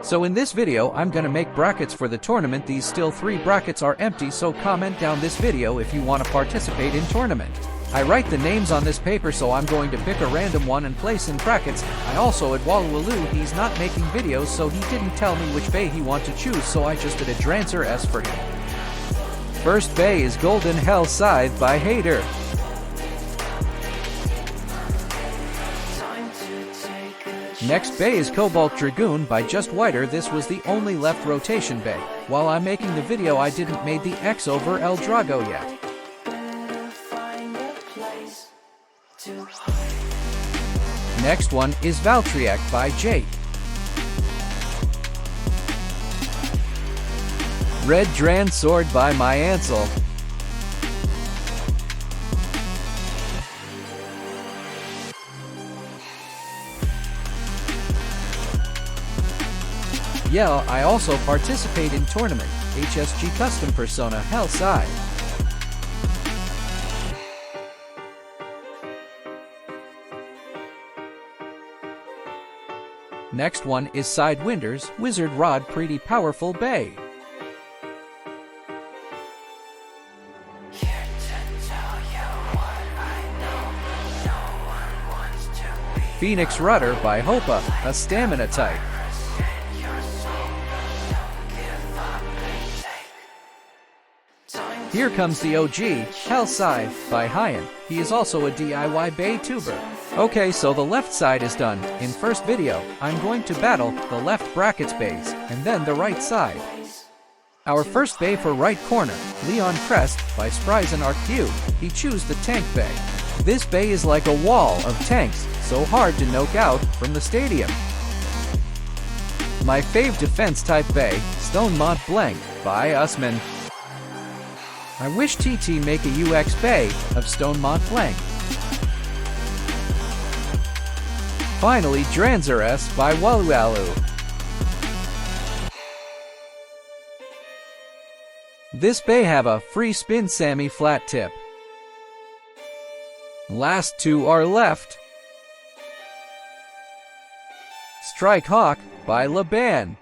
So in this video I'm gonna make brackets for the tournament. These still 3 brackets are empty, so comment down this video if you want to participate in tournament. I write the names on this paper, so I'm going to pick a random one and place in brackets. I also at Waluwalu, he's not making videos, so he didn't tell me which bay he want to choose, so I just did a Drancer S for him. First bay is Golden Hell Scythe by Hater. Next bay is Cobalt Dragoon by Just Whiter. This was the only left rotation bay. While I'm making the video I didn't made the X over El Drago yet. Next one is Valtryek by Jake. Red Dran Sword by My Ansel. Yeah, I also participate in tournament, HSG Custom Persona Hell Scythe. Next one is Sidewinder's Wizard Rod Pretty Powerful Bay. Phoenix Rudder by Hoppa, a stamina type. Here comes the OG, Hell Scythe by Hyan. He is also a DIY bay tuber. Okay, so the left side is done. In first video, I'm going to battle the left brackets bays, and then the right side. Our first bay for right corner, Leon Crest by Spryzen RQ. He choose the tank bay. This bay is like a wall of tanks, so hard to knock out from the stadium. My fave defense type bay, Stone Mont Blanc by Usman. I wish TT make a UX bay of Stone Mont Blanc. Finally, Drancer S by Waluwalu. This bay have a free spin Sammy flat tip. Last 2 are left. Strike Hawk by Laban.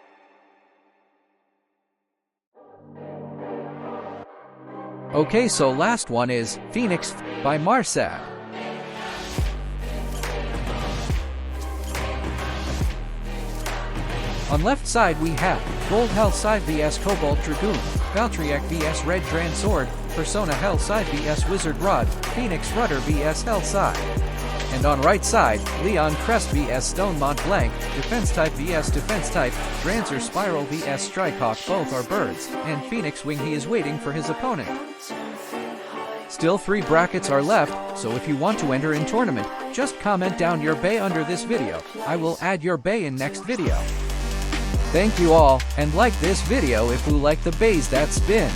Okay, so last one is Phoenix by Marsad. On left side we have Gold Hell Scythe vs Cobalt Dragoon, Valtryek vs Red Dran Sword, Persona Hell Scythe vs Wizard Rod, Phoenix Rudder vs Hell Scythe. And on right side, Leon Crest vs Stone Mont Blanc, Defense Type vs Defense Type, Drancer Spiral vs Strikehawk, both are birds, and Phoenix Wing, he is waiting for his opponent. Still 3 brackets are left, so if you want to enter in tournament, just comment down your bay under this video. I will add your bay in next video. Thank you all, and like this video if you like the bays that spin.